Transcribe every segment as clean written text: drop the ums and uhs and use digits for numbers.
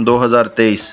2023،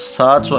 700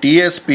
TSP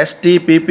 STPP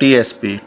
TSP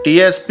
TSP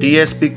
TSP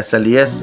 SLES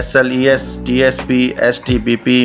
SLES، TSP، STPP،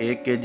1 kg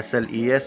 SLES،